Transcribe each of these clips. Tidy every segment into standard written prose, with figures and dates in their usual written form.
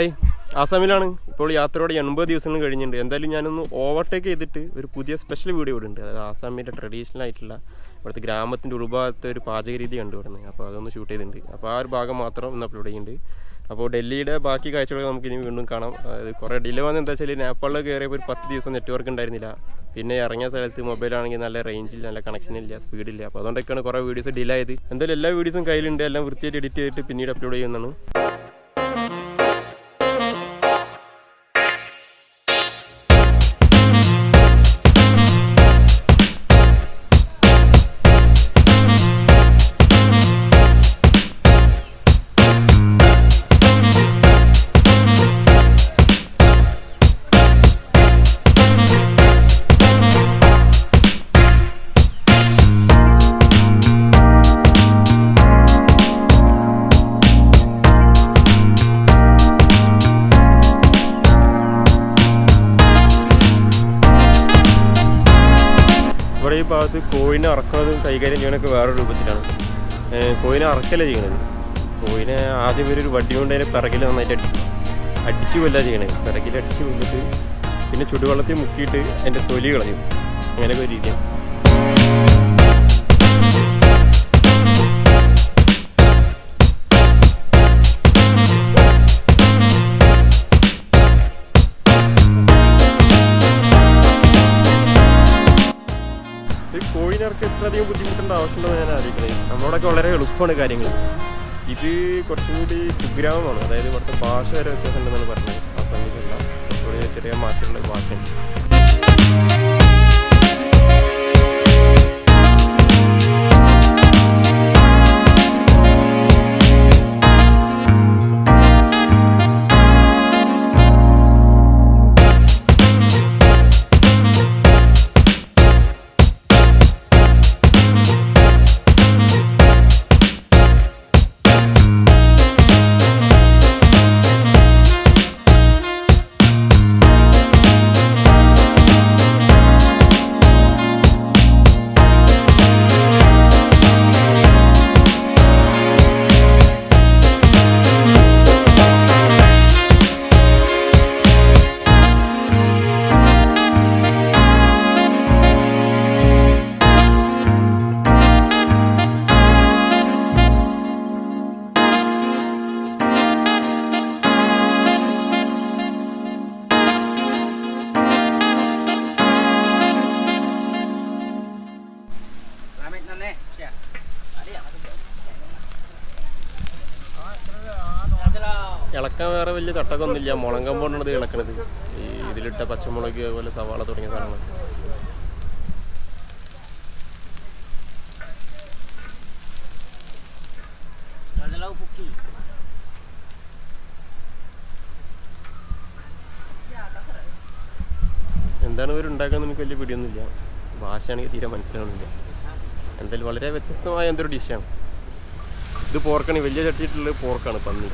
Hi, ആസാമിലാണ്. ഇപ്പോൾ യാത്രയോടെ 80 ദിവസങ്ങൾ കഴിഞ്ഞിട്ടുണ്ട്. എന്തായാലും ഞാനൊന്ന് ഓവർടേക്ക് ചെയ്തിട്ട് ഒരു പുതിയ സ്പെഷ്യൽ വീഡിയോ ഇവിടെ ഉണ്ട്. അതായത് ആസാമിൻ്റെ ട്രഡീഷണൽ ആയിട്ടുള്ള ഇവിടുത്തെ ഗ്രാമത്തിൻ്റെ ഉൾഭാഗത്തെ ഒരു പാചക രീതി കണ്ടുവരുന്നത്. അപ്പോൾ അതൊന്ന് ഷൂട്ട് ചെയ്തിട്ടുണ്ട്. അപ്പോൾ ആ ഒരു ഭാഗം മാത്രം ഇന്ന് അപ്ലോഡ് ചെയ്യുന്നുണ്ട്. അപ്പോൾ ഡൽഹിയുടെ ബാക്കി കാഴ്ചകളൊക്കെ നമുക്ക് ഇനി വീണ്ടും കാണാം. അതായത് കുറേ ഡിലേ വന്നത് എന്താ വെച്ചാൽ നേപ്പാളിൽ കയറിയപ്പോൾ ഒരു 10 ദിവസം നെറ്റ്വർക്ക് ഉണ്ടായിരുന്നില്ല. പിന്നെ ഇറങ്ങിയ സ്ഥലത്ത് മൊബൈലാണെങ്കിൽ നല്ല റേഞ്ചിൽ നല്ല കണക്ഷൻ ഇല്ല, സ്പീഡില്ല. അപ്പോൾ അതുകൊണ്ടൊക്കെയാണ് കുറേ വീഡിയോസ് ഡിലേ ആയത്. എന്തായാലും എല്ലാ വീഡിയോസും കയ്യിലുണ്ട്. എല്ലാം വൃത്തിയായിട്ട് എഡിറ്റ് ചെയ്തിട്ട് പിന്നീട് അപ്ലോഡ് ചെയ്യുന്നതാണ്. ഇവിടെ ഈ ഭാഗത്ത് കോഴിനെ അറക്കുന്നതും കൈകാര്യം ചെയ്യണമൊക്കെ വേറെ രൂപത്തിലാണ്. കോഴിനെ അറക്കല്ല ചെയ്യണത്. കോഴിനെ ആദ്യം ഒരു വടി കൊണ്ട് അതിനെ പിറകിൽ നന്നായിട്ട് അടിച്ചു കൊല്ല ചെയ്യണത്. പിറകിൽ അടിച്ച് കൊല്ലിട്ട് പിന്നെ ചുടുവെള്ളത്തിൽ മുക്കിയിട്ട് അതിൻ്റെ തൊലി കളയും. അങ്ങനെയൊക്കെ ഒരു രീതിയാണ്. കോഴിനർക്ക് ഇത്രയധികം ബുദ്ധിമുട്ടേണ്ട ആവശ്യമുണ്ടെന്ന് ഞാൻ ആലോചിക്കുന്നത്. നമ്മളോടൊക്കെ വളരെ എളുപ്പമാണ് കാര്യങ്ങൾ. ഇത് കുറച്ചും കൂടി കുഗ്രാമമാണ്. അതായത് ഇവിടുത്തെ ഭാഷ വരെ വ്യത്യാസം ഉണ്ടെന്നാണ് പറഞ്ഞത്. ആസാമീസുള്ള കുറച്ചുകൂടി ചെറിയ മാറ്റമുള്ള ഭാഷയുണ്ട്. ഇളക്കാൻ വേറെ വലിയ തട്ടക്കൊന്നുമില്ല. മുളക് കമ്പോണ്ടാണ് ഇത് ഇളക്കണത്. ഈ ഇതിലിട്ട പച്ചമുളക് അതുപോലെ സവാള തുടങ്ങിയ സാധനങ്ങൾ. എന്താണ് ഇവർ ഉണ്ടാക്കുന്നത് എനിക്ക് വലിയ പിടിയൊന്നുമില്ല. ഭാഷയാണെങ്കിൽ തീരെ മനസ്സിലാവുന്നില്ല. എന്തായാലും വളരെ വ്യത്യസ്തമായ എന്തൊരു ഡിഷാണ് ഇത്. പോർക്കാണ്, വലിയ ചട്ടിയിട്ടുള്ള പോർക്കാണ്, പന്നി.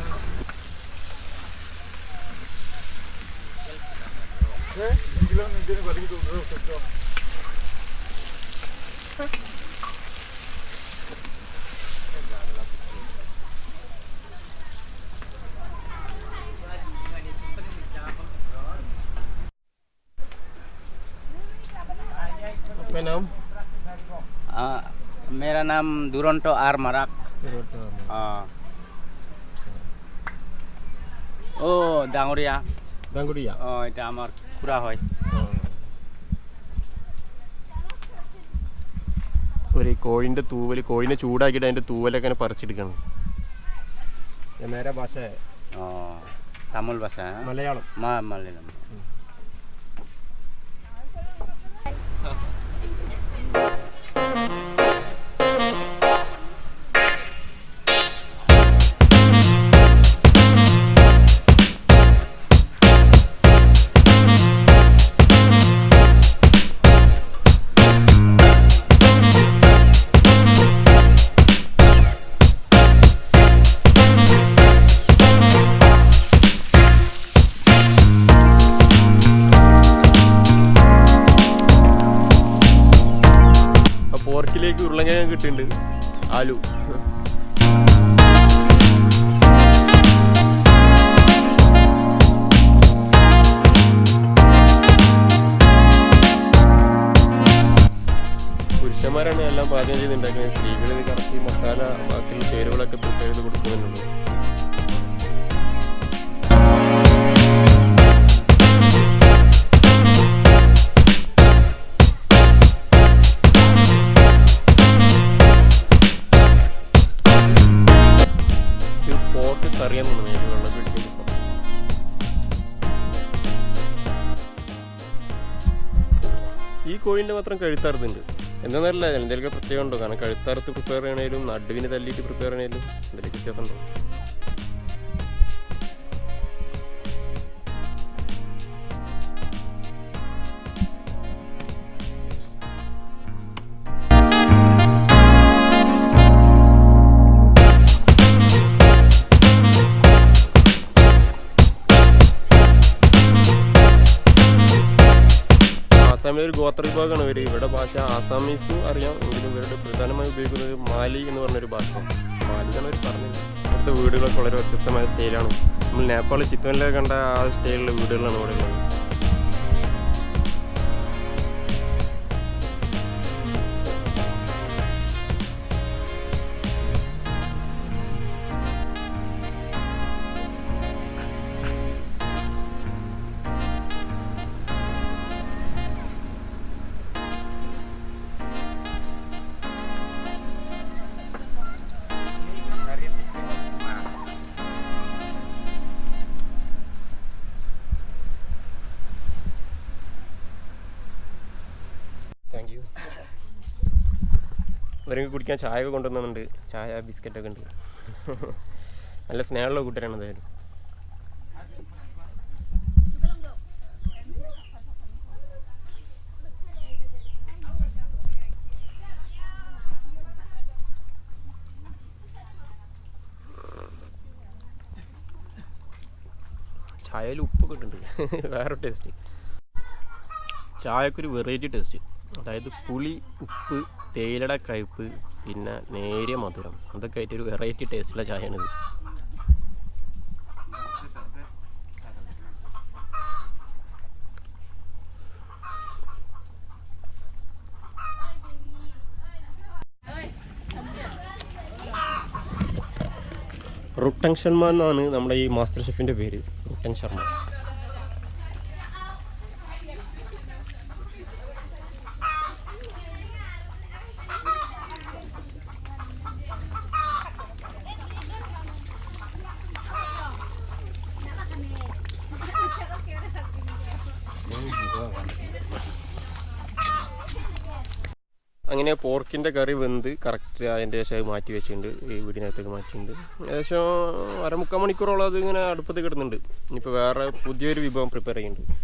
आपका नाम? मेरा नाम दुरंतो आर मराक. ओ डांगरिया. ডাঙ্গুরিয়া? এটা আমার খুড়া হয়. ഒരു കോഴിൻ്റെ തൂവൽ, കോഴിനെ ചൂടാക്കിയിട്ട് അതിൻ്റെ തൂവലൊക്കെ അങ്ങനെ പറിച്ചെടുക്കണം. मेरा भाषा है तमिल भाषा है. മലയാളം? मलयालम. പോർക്കിലേക്ക് ഉരുളക്കിഴങ്ങ് കിട്ടുന്നുണ്ട്, ആലു. പുരുഷന്മാരാണ് എല്ലാം പാചകം ചെയ്ത് ഉണ്ടാക്കുന്നത്. സ്ത്രീകൾ ഇത് കറക്റ്റ് മസാല ബാക്കിയുള്ള ചേരുവകളൊക്കെ പ്രിപ്പയർ ചെയ്ത് കൊടുക്കുന്നുണ്ട്. ഇത് പോർക്ക് കറിയാൻ തോന്നുന്നു വെള്ളം പിടിക്കുന്നത്. ഈ കോഴിൻ്റെ മാത്രം കഴുത്താറുന്നുണ്ട്. എന്താണെന്നല്ല എന്തെങ്കിലും പ്രത്യേകം ഉണ്ടോ? കാരണം കഴുത്താറത്ത് പ്രിപ്പയർ ചെയ്യണേലും നടുവിന് തല്ലിയിട്ട് പ്രിപ്പയർ ചെയ്യണേലും എന്തെങ്കിലും വ്യത്യാസം ഉണ്ടോ? ആസാമിലെ ഒരു ഗോത്ര വിഭാഗമാണ് ഇവർ. ഇവരുടെ ഭാഷ ആസാമീസും അറിയാം, എങ്കിലും ഇവരുടെ പ്രധാനമായി ഉപയോഗിക്കുന്നത് മാലി എന്ന് പറഞ്ഞൊരു ഭാഷ. മാലി എന്നാണ് അവർ പറഞ്ഞത്. ഇവിടുത്തെ വീടുകളൊക്കെ വളരെ വ്യത്യസ്തമായ സ്റ്റൈലാണ്. നമ്മൾ നേപ്പാൾ ചിത്വനിലൊക്കെ കണ്ട ആ സ്റ്റൈലിലുള്ള വീടുകളാണ് ഇവിടെ ഉള്ളത്. Thank you. ഇവരെങ്കിൽ കുടിക്കാൻ ചായ ഒക്കെ കൊണ്ടുവന്നുണ്ട്. ചായ ബിസ്ക്കറ്റൊക്കെ ഉണ്ട്. നല്ല സ്നേഹമുള്ള കൂട്ടരാണ് എന്തായാലും. ചായയിൽ ഉപ്പൊക്കെ ഇട്ടുണ്ട്. വേറെ ടേസ്റ്റ്. ചായക്കൊരു variety taste. അതായത് പുളി, ഉപ്പ്, തേയിലയുടെ കയ്പ്പ്, പിന്നെ നേരിയ മധുരം, അതൊക്കെ ആയിട്ടൊരു വെറൈറ്റി ടേസ്റ്റുള്ള ചായയാണിത്. റുട്ടൻ ശർമ്മ എന്നാണ് നമ്മുടെ ഈ മാസ്റ്റർ ഷെഫിൻ്റെ പേര്. റുട്ടൻ ശർമ്മ. അങ്ങനെ പോർക്കിൻ്റെ കറി വെന്ത് കറക്റ്റ് അതിൻ്റെ ശേഷം മാറ്റി വെച്ചിട്ടുണ്ട്. ഈ വീടിനകത്തേക്ക് മാറ്റിയിട്ടുണ്ട്. ഏകദേശം 1/4 മണിക്കൂറോളം അത് ഇങ്ങനെ അടുപ്പത്ത് കിടന്നുണ്ട്. ഇനിയിപ്പോൾ വേറെ പുതിയൊരു വിഭവം പ്രിപ്പയർ ചെയ്യുന്നുണ്ട്.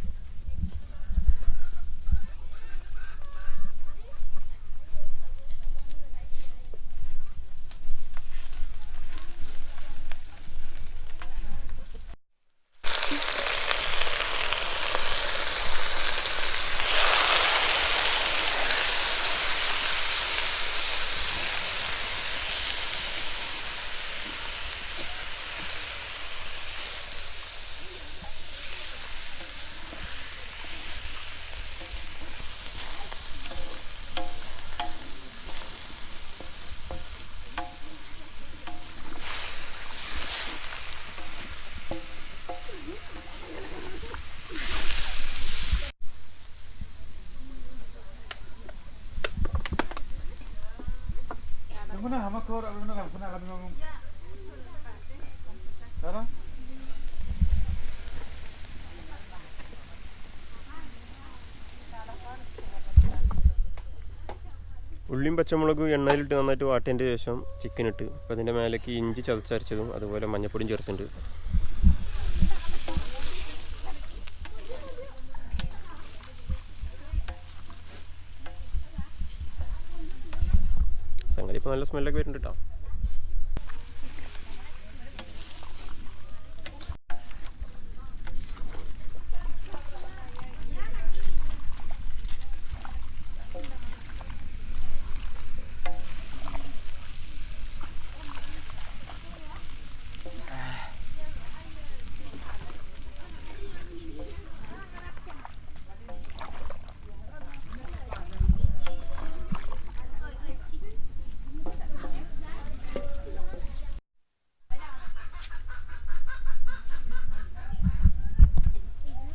ഉള്ളിയും പച്ചമുളകും എണ്ണയിലിട്ട് നന്നായിട്ട് വാട്ടിയതിൻ്റെ ശേഷം ചിക്കൻ ഇട്ട്, അപ്പോൾ അതിൻ്റെ മേലേക്ക് ഇഞ്ചി ചതച്ചരച്ചതും അതുപോലെ മഞ്ഞപ്പൊടിയും ചേർത്തിട്ടുണ്ട്. സംഗതി ഇപ്പോൾ നല്ല സ്മെല്ലൊക്കെ വരുന്നുണ്ട് കേട്ടോ.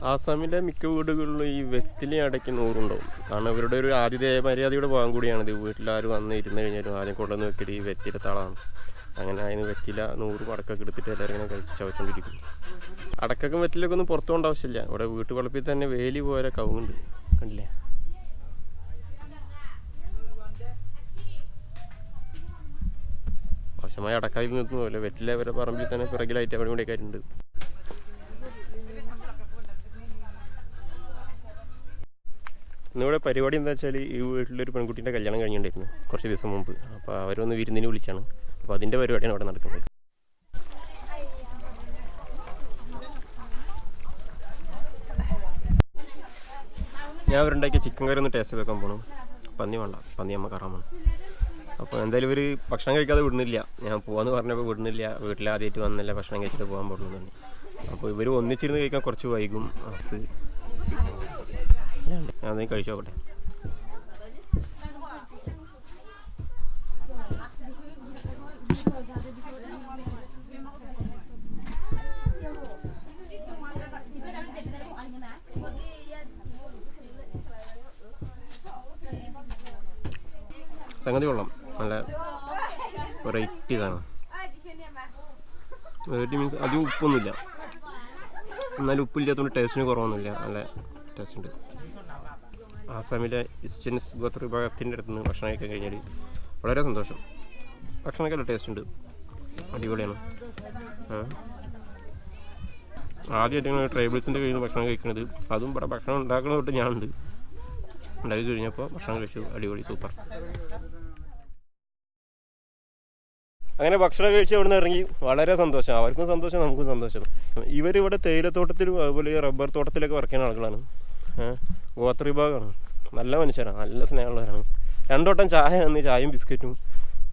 ആസാമിലെ മിക്ക വീടുകളിലും ഈ വെറ്റില അടയ്ക്ക് 100 ഉണ്ടാവും. കാരണം ഇവരുടെ ഒരു ആതിഥേയ മര്യാദയുടെ ഭാഗം കൂടിയാണിത്. വീട്ടിലാരും വന്ന് ഇരുന്ന് കഴിഞ്ഞാലും ആദ്യം കൊണ്ടുവന്ന് വെക്കൽ ഈ വെറ്റില താളാണ്. അങ്ങനെ അതിന് വെറ്റില 100 അടക്കൊക്കെ എടുത്തിട്ട് എല്ലാവരും ഇങ്ങനെ കഴിച്ച് ചവച്ചുകൊണ്ടിരിക്കും. അടക്കൊക്കെ വെറ്റിലൊക്കെ ഒന്നും പുറത്തു പോകേണ്ട ആവശ്യമില്ല. ഇവിടെ വീട്ടുവളപ്പിൽ തന്നെ വേലി പോലെ കവുങ്ങുണ്ട്, കണ്ടില്ലേ? ആവശ്യമായ അടക്കായി നിൽക്കുന്നില്ല. വെറ്റില അവരുടെ പറമ്പിൽ തന്നെ പിറകിലായിട്ട് അവിടെ ഇവിടെയൊക്കെ ആയിട്ടുണ്ട്. ഇന്നിവിടെ പരിപാടി എന്താ വെച്ചാൽ ഈ വീട്ടിലൊരു പെൺകുട്ടീൻ്റെ കല്യാണം കഴിഞ്ഞിട്ടുണ്ടായിരുന്നു കുറച്ച് ദിവസം മുമ്പ്. അപ്പോൾ അവരൊന്ന് വിരുന്നിന് വിളിച്ചാണ്. അപ്പോൾ അതിൻ്റെ പരിപാടിയാണ് അവിടെ നടക്കുന്നത്. ഞാൻ അവരുണ്ടാക്കിയ ചിക്കൻ കറി ഒന്ന് ടേസ്റ്റ് ചെയ്തൊക്കെ പോകണം. പന്നി വേണ്ട, പന്നി അമ്മ കറാൻ വേണം. അപ്പോൾ എന്തായാലും ഇവർ ഭക്ഷണം കഴിക്കാതെ വിടുന്നില്ല. ഞാൻ പോകാമെന്ന് പറഞ്ഞപ്പോൾ വിടുന്നില്ല. വീട്ടിലാദ്യമായിട്ട് വന്നില്ല, ഭക്ഷണം കഴിച്ചിട്ട് പോകാൻ പോകുന്നുണ്ട്. അപ്പോൾ ഇവർ ഒന്നിച്ചിരുന്ന് കഴിക്കാൻ കുറച്ച് വൈകും. ഞാൻ എന്തെങ്കിലും കഴിച്ചു നോക്കട്ടെ. സംഗതി കൊള്ളാം, നല്ല വെറൈറ്റി സാധനം. വെറൈറ്റി മീൻസ് അധികം ഉപ്പൊന്നുമില്ല, എന്നാലും ഉപ്പില്ലാത്തതുകൊണ്ട് ടേസ്റ്റിന് കുറവൊന്നുമില്ല. നല്ല ടേസ്റ്റ് ഉണ്ട്. ആസാമിലെ ഇസ്റ്റൻസ് ഗോത്ര വിഭാഗത്തിൻ്റെ അടുത്ത് നിന്ന് ഭക്ഷണം കഴിക്കാൻ കഴിഞ്ഞാൽ വളരെ സന്തോഷം. ഭക്ഷണമൊക്കെ നല്ല ടേസ്റ്റ് ഉണ്ട്, അടിപൊളിയാണ്. ആദ്യമായിട്ട് ഞങ്ങൾ ട്രൈബൽസിൻ്റെ കയ്യിൽ നിന്ന് ഭക്ഷണം കഴിക്കുന്നത്. അതും ഇവിടെ ഭക്ഷണം ഉണ്ടാക്കുന്നത് തൊട്ട് ഞാനുണ്ട്. ഉണ്ടാക്കി കഴിഞ്ഞപ്പോൾ ഭക്ഷണം കഴിച്ചു, അടിപൊളി, സൂപ്പർ. അങ്ങനെ ഭക്ഷണം കഴിച്ച് അവിടെ നിന്ന് ഇറങ്ങി. വളരെ സന്തോഷം, അവർക്കും സന്തോഷം, നമുക്കും സന്തോഷം. ഇവരിവിടെ തേയിലത്തോട്ടത്തിലും അതുപോലെ റബ്ബർ തോട്ടത്തിലൊക്കെ വർക്ക് ചെയ്യുന്ന ആളുകളാണ്. ഗോത്ര വിഭാഗമാണ്. നല്ല മനുഷ്യരാണ്, നല്ല സ്നേഹമുള്ളവരാണ്. 2 വട്ടം ചായ തന്ന്, ചായയും ബിസ്ക്കറ്റും.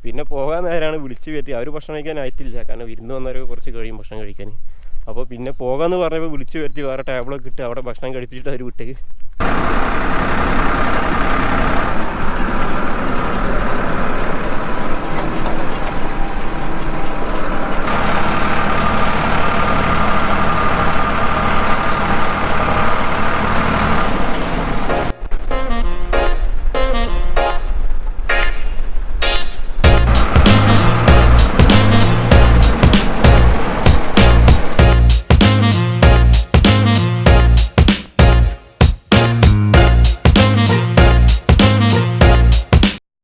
പിന്നെ പോകാൻ നേരമാണ് വിളിച്ച് വരുത്തി. അവർ ഭക്ഷണം കഴിക്കാനായിട്ടില്ല, കാരണം വിരുന്ന് വന്നവരൊക്കെ കുറച്ച് കഴിയും ഭക്ഷണം കഴിക്കാൻ. അപ്പോൾ പിന്നെ പോകാമെന്ന് പറഞ്ഞപ്പോൾ വിളിച്ച് വരുത്തി വേറെ ടേബിളൊക്കെ ഇട്ട് അവിടെ ഭക്ഷണം കഴിപ്പിച്ചിട്ട് അവർ വിട്ടേക്ക്.